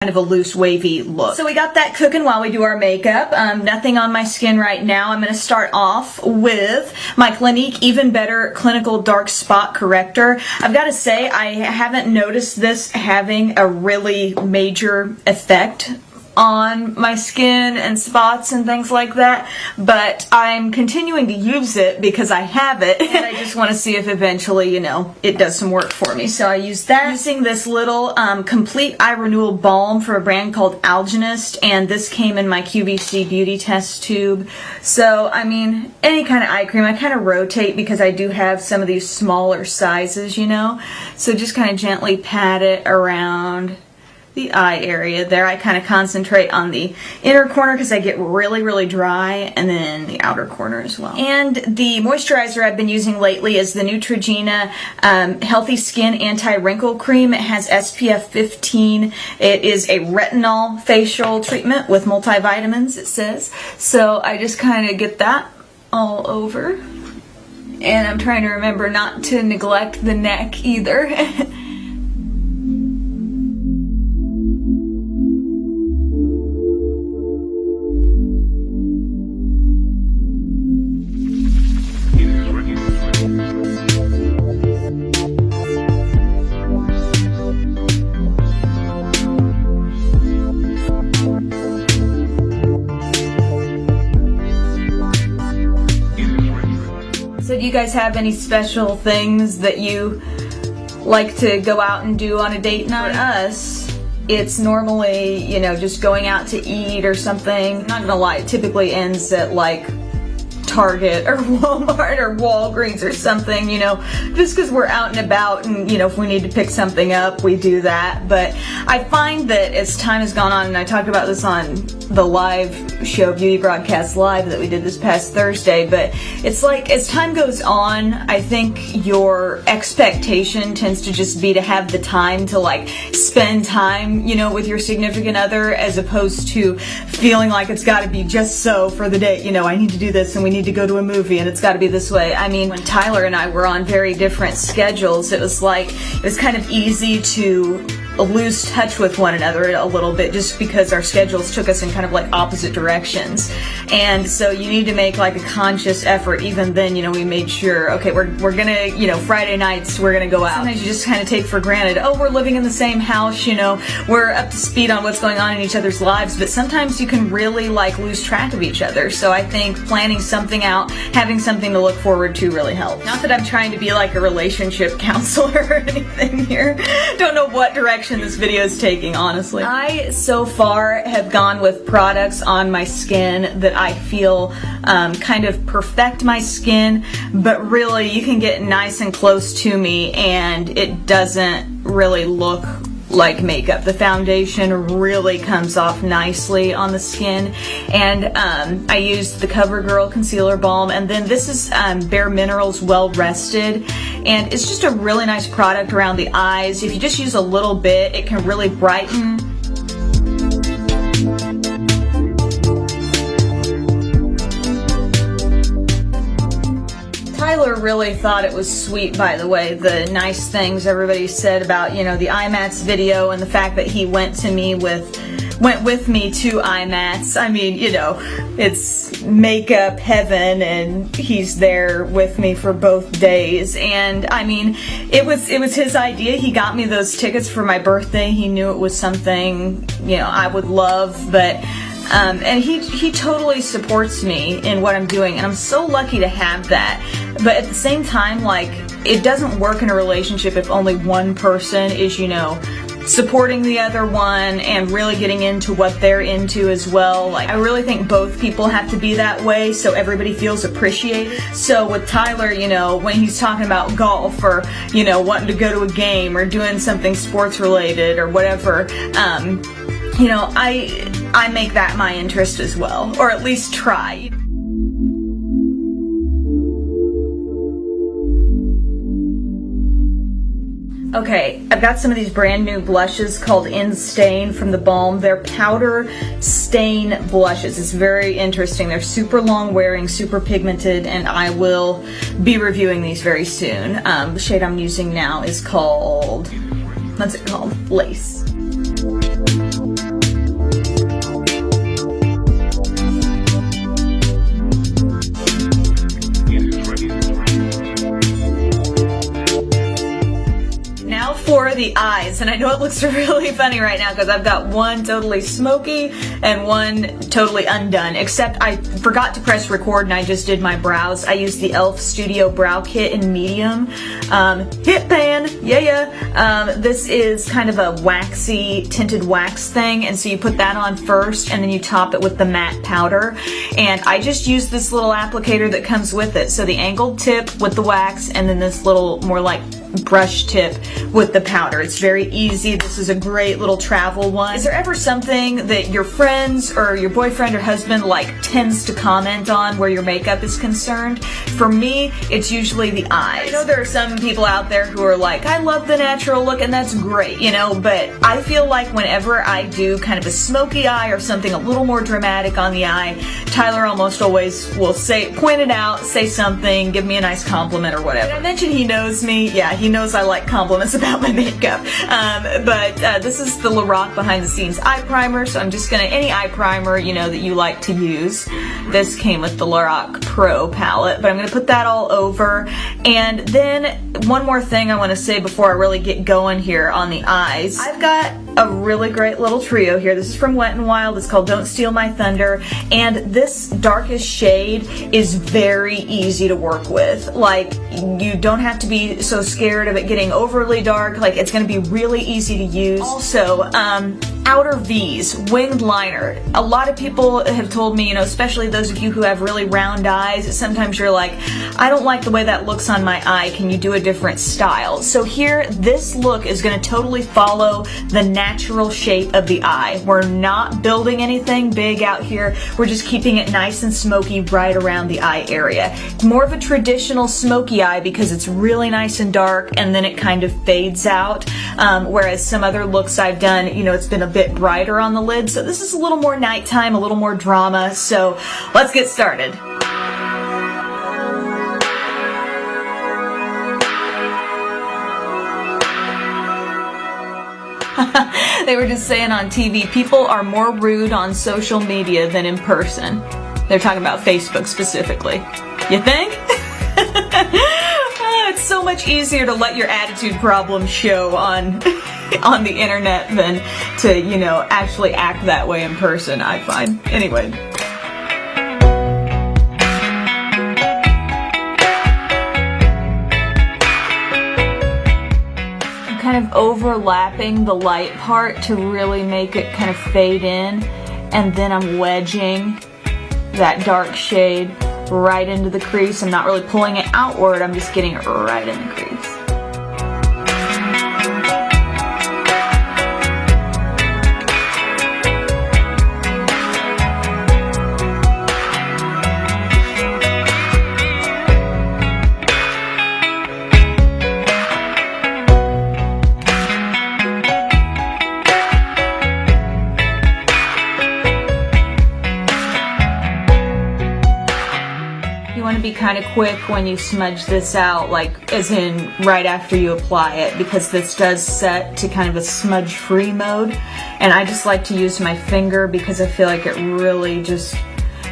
kind of a loose wavy look. So we got that cooking while we do our makeup. Nothing on my skin right now. I'm going to start off with my Clinique Even Better Clinical Dark Spot Corrector. I've got to say I haven't noticed this having a really major effect on my skin and spots and things like that, but I'm continuing to use it because I have it and I just want to see if eventually, you know, it does some work for me. So I use that. Using this little complete eye renewal balm for a brand called Algenist, and this came in my QVC beauty test tube. So I mean, any kind of eye cream, I kind of rotate because I do have some of these smaller sizes, you know, so just kind of gently pat it around the eye area there. I kind of concentrate on the inner corner because I get really dry, and then the outer corner as well. And the moisturizer I've been using lately is the Neutrogena Healthy Skin Anti-Wrinkle Cream. It has SPF 15. It is a retinol facial treatment with multivitamins, it says. So I just kind of get that all over. And I'm trying to remember not to neglect the neck either. So do you guys have any special things that you like to go out and do on a date night? For us, it's normally, you know, just going out to eat or something. Not gonna lie, it typically ends at like Target or Walmart or Walgreens or something, you know, just because we're out and about, and you know, if we need to pick something up, we do that. But I find that as time has gone on, and I talked about this on the live show, Beauty Broadcast Live, that we did this past Thursday, but it's like as time goes on, I think your expectation tends to just be to have the time to like spend time, you know, with your significant other, as opposed to feeling like it's got to be just so for the day, you know, I need to do this and we need to go to a movie and it's got to be this way. I mean, when Tyler and I were on very different schedules, it was kind of easy to lose touch with one another a little bit, just because our schedules took us in kind of like opposite directions. And so you need to make like a conscious effort. Even then, you know, we made sure, okay, we're gonna, you know, Friday nights we're gonna go out. Sometimes you just kind of take for granted, oh, we're living in the same house, you know, we're up to speed on what's going on in each other's lives, but sometimes you can really like lose track of each other. So I think planning something out, having something to look forward to really helps. Not that I'm trying to be like a relationship counselor or anything here. Don't know what direction this video is taking, honestly. I so far have gone with products on my skin that I feel kind of perfect my skin, but really you can get nice and close to me and it doesn't really look like makeup. The foundation really comes off nicely on the skin, and I used the CoverGirl Concealer Balm, and then this is Bare Minerals Well Rested, and it's just a really nice product around the eyes. If you just use a little bit, it can really brighten. Tyler really thought it was sweet, by the way, the nice things everybody said about, you know, the IMATS video, and the fact that he went with me to IMATS. I mean, you know, it's makeup heaven, and he's there with me for both days. And I mean, it was his idea. He got me those tickets for my birthday. He knew it was something, you know, I would love, but and he totally supports me in what I'm doing, and I'm so lucky to have that. But at the same time, like, it doesn't work in a relationship if only one person is, you know, supporting the other one and really getting into what they're into as well. Like, I really think both people have to be that way so everybody feels appreciated. So with Tyler, you know, when he's talking about golf or, you know, wanting to go to a game or doing something sports related or whatever, you know, I make that my interest as well, or at least try. Okay, I've got some of these brand new blushes called In Stain from the Balm. They're powder stain blushes. It's very interesting. They're super long wearing, super pigmented, and I will be reviewing these very soon. The shade I'm using now is called, what's it called? Lace. eyes, and I know it looks really funny right now because I've got one totally smoky and one totally undone, except I forgot to press record and I just did my brows. I used the e.l.f. Studio Brow Kit in medium. Hit pan, yeah. This is kind of a waxy tinted wax thing, and so you put that on first and then you top it with the matte powder. And I just use this little applicator that comes with it. So the angled tip with the wax, and then this little more like brush tip with the powder. It's very easy. This is a great little travel one. Is there ever something that your friends or your boyfriend or husband like tends to comment on where your makeup is concerned? For me, it's usually the eyes. I know there are some people out there who are like, I love the natural look, and that's great, you know, but I feel like whenever I do kind of a smoky eye or something a little more dramatic on the eye, Tyler almost always will point it out, say something, give me a nice compliment or whatever. Did I mention he knows me? Yeah, he knows I like compliments about my makeup. But this is the Lorac Behind the Scenes Eye Primer, so I'm just gonna, any eye primer, you know, that you like to use. This came with the Lorac Pro palette, but I'm gonna put that all over. And then one more thing I wanna say before I really get going here on the eyes. I've got a really great little trio here. This is from Wet n Wild. It's called Don't Steal My Thunder, and this darkest shade is very easy to work with. Like, you don't have to be so scared of it getting overly dark. Like, it's going to be really easy to use. Also, outer V's, winged liner. A lot of people have told me, you know, especially those of you who have really round eyes, sometimes you're like, I don't like the way that looks on my eye. Can you do a different style? So here, this look is going to totally follow the natural shape of the eye. We're not building anything big out here. We're just keeping it nice and smoky right around the eye area. More of a traditional smoky eye because it's really nice and dark and then it kind of fades out. Whereas some other looks I've done, you know, it's been a bit brighter on the lid. So this is a little more nighttime, a little more drama. So let's get started. They were just saying on TV, people are more rude on social media than in person. They're talking about Facebook specifically. You think? It's so much easier to let your attitude problems show on the internet than to, you know, actually act that way in person, I find. Anyway. Kind of overlapping the light part to really make it kind of fade in, and then I'm wedging that dark shade right into the crease. I'm not really pulling it outward, I'm just getting it right in the crease. You want to be kind of quick when you smudge this out, like as in right after you apply it, because this does set to kind of a smudge free mode, and I just like to use my finger because I feel like it really just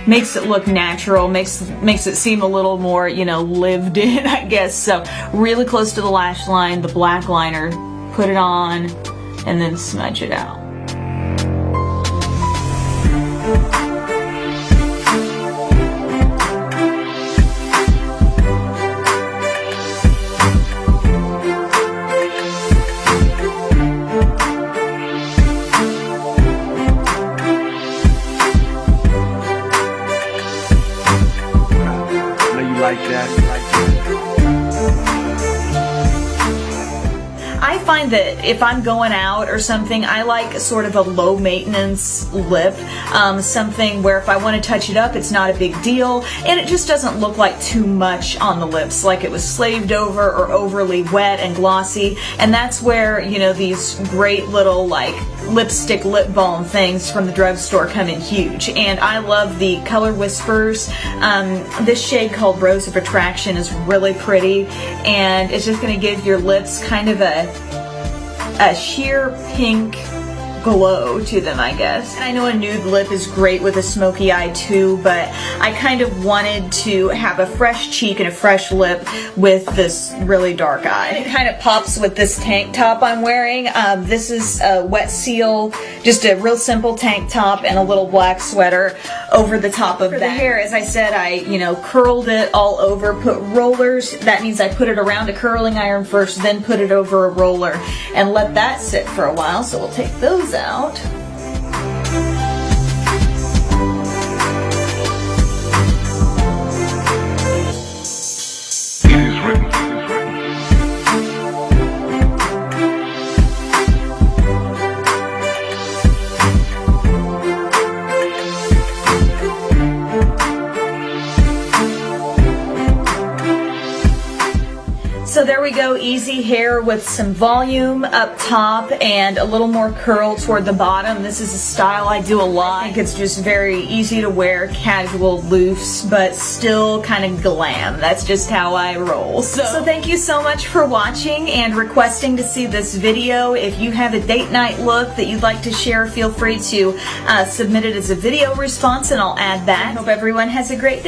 makes it look natural, makes it seem a little more, you know, lived in, I guess. So really close to the lash line, the black liner, put it on and then smudge it out. Like that. I find that if I'm going out or something, I like sort of a low maintenance lip, something where if I want to touch it up, it's not a big deal, and it just doesn't look like too much on the lips, like it was slaved over or overly wet and glossy. And that's where, you know, these great little like lipstick lip balm things from the drugstore come in huge. And I love the Color Whispers. This shade called Rose of Attraction is really pretty, and it's just going to give your lips kind of a sheer pink glow to them, I guess. And I know a nude lip is great with a smoky eye too, but I kind of wanted to have a fresh cheek and a fresh lip with this really dark eye. And it kind of pops with this tank top I'm wearing. This is a Wet Seal, just a real simple tank top and a little black sweater over the top of that. For the hair, as I said, I, curled it all over, put rollers. That means I put it around a curling iron first, then put it over a roller and let that sit for a while. So we'll take those out. So there we go, easy hair with some volume up top and a little more curl toward the bottom. This is a style I do a lot. I think it's just very easy to wear, casual, loose, but still kind of glam. That's just how I roll. So thank you so much for watching and requesting to see this video. If you have a date night look that you'd like to share, feel free to submit it as a video response and I'll add that. I hope everyone has a great day.